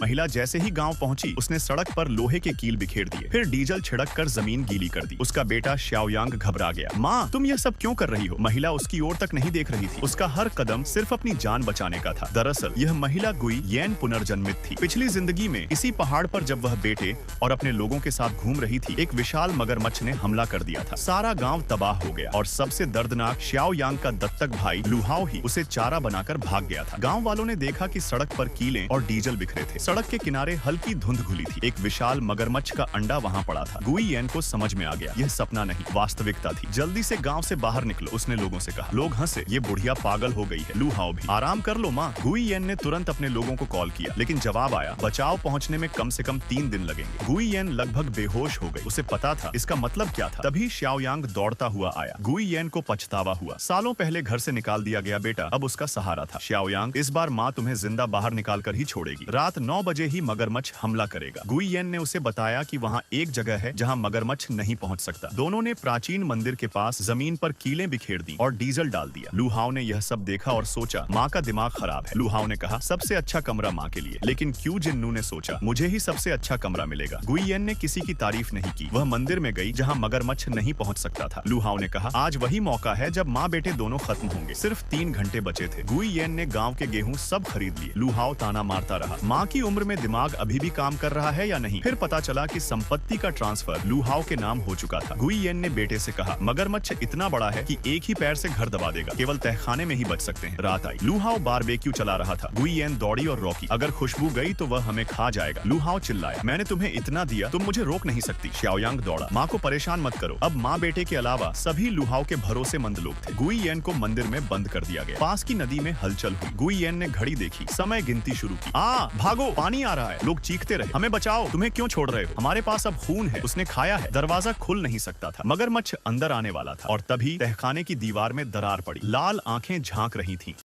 महिला जैसे ही गांव पहुंची, उसने सड़क पर लोहे के कील बिखेर दिए, फिर डीजल छिड़क कर जमीन गीली कर दी। उसका बेटा श्याओयांग घबरा गया। माँ, तुम यह सब क्यों कर रही हो? महिला उसकी ओर तक नहीं देख रही थी। उसका हर कदम सिर्फ अपनी जान बचाने का था। दरअसल यह महिला गुई येन पुनर्जन्मित थी। पिछली जिंदगी में इसी पहाड़ पर जब वह बेटे और अपने लोगों के साथ घूम रही थी, एक विशाल मगरमच्छ ने हमला कर दिया था। सारा गांव तबाह हो गया और सबसे दर्दनाक, श्याओयांग का दत्तक भाई लुहाओ ही उसे चारा बनाकर भाग गया था। गांव वालों ने देखा कि सड़क पर कीलें और डीजल बिखरे थे। सड़क के किनारे हल्की धुंध घुली थी। एक विशाल मगरमच्छ का अंडा वहां पड़ा था। गुई येन को समझ में आ गया, यह सपना नहीं, वास्तविकता थी। जल्दी से गांव से बाहर निकलो, उसने लोगों से कहा। लोग हंसे, ये बुढ़िया पागल हो गई है। लुहाओ भी, आराम कर लो माँ। गुई येन ने तुरंत अपने लोगों को कॉल किया, लेकिन जवाब आया, बचाव पहुंचने में कम से कम 3 दिन लगेंगे। गुई येन लगभग बेहोश हो गई। उसे पता था इसका मतलब क्या था। तभी श्याओयांग दौड़ता हुआ आया। गुई येन को पछतावा हुआ। सालों पहले घर से निकाल दिया गया बेटा अब उसका सहारा था। श्याओयांग, इस बार माँ तुम्हें जिंदा बाहर निकाल कर ही छोड़ेगी। रात 9 बजे ही मगरमच्छ हमला करेगा। गुई येन ने उसे बताया कि वहाँ एक जगह है जहाँ मगरमच्छ नहीं पहुँच सकता। दोनों ने प्राचीन मंदिर के पास जमीन पर कीलें बिखेर दी और डीजल डाल दिया। लुहाओ ने यह सब देखा और सोचा, माँ का दिमाग खराब है। लुहाओ ने कहा, सबसे अच्छा कमरा माँ के लिए। लेकिन क्यों? जिन्नू ने सोचा, मुझे ही सबसे अच्छा कमरा मिलेगा। गुई येन ने किसी की तारीफ नहीं की। वह मंदिर में गई जहाँ मगरमच्छ नहीं पहुँच सकता था। लुहाओ ने कहा, आज वही मौका है जब माँ बेटे दोनों खत्म होंगे। सिर्फ 3 घंटे बचे थे। गुई येन ने गाँव के गेहूँ सब खरीद लिए। लुहाओ ताना मारता रहा, माँ की उम्र में दिमाग अभी भी काम कर रहा है या नहीं। फिर पता चला कि संपत्ति का ट्रांसफर लुहाओ के नाम हो चुका था। गुई येन ने बेटे से कहा, मगरमच्छ इतना बड़ा है कि एक ही पैर से घर दबा देगा, केवल तहखाने में ही बच सकते हैं। रात आई। लुहाओ बारबेक्यू चला रहा था। गुई येन दौड़ी और रोकी, अगर खुशबू गई तो वह हमें खा जाएगा। लुहाओ चिल्लाया, मैंने तुम्हें इतना दिया, तुम मुझे रोक नहीं सकती। श्याओयांग दौड़ा, माँ को परेशान मत करो। अब माँ बेटे के अलावा सभी लुहाओ के भरोसेमंद लोग थे। गुई येन को मंदिर में बंद कर दिया गया। पास की नदी में हलचल हुई। गुई येन ने घड़ी देखी, समय गिनती शुरू की। भागो, पानी आ रहा है। लोग चीखते रहे, हमें बचाओ, तुम्हें क्यों छोड़ रहे हो? हमारे पास अब खून है, उसने खाया है। दरवाजा खुल नहीं सकता था। मगरमच्छ अंदर आने वाला था और तभी तहखाने की दीवार में दरार पड़ी। लाल आंखें झांक रही थीं।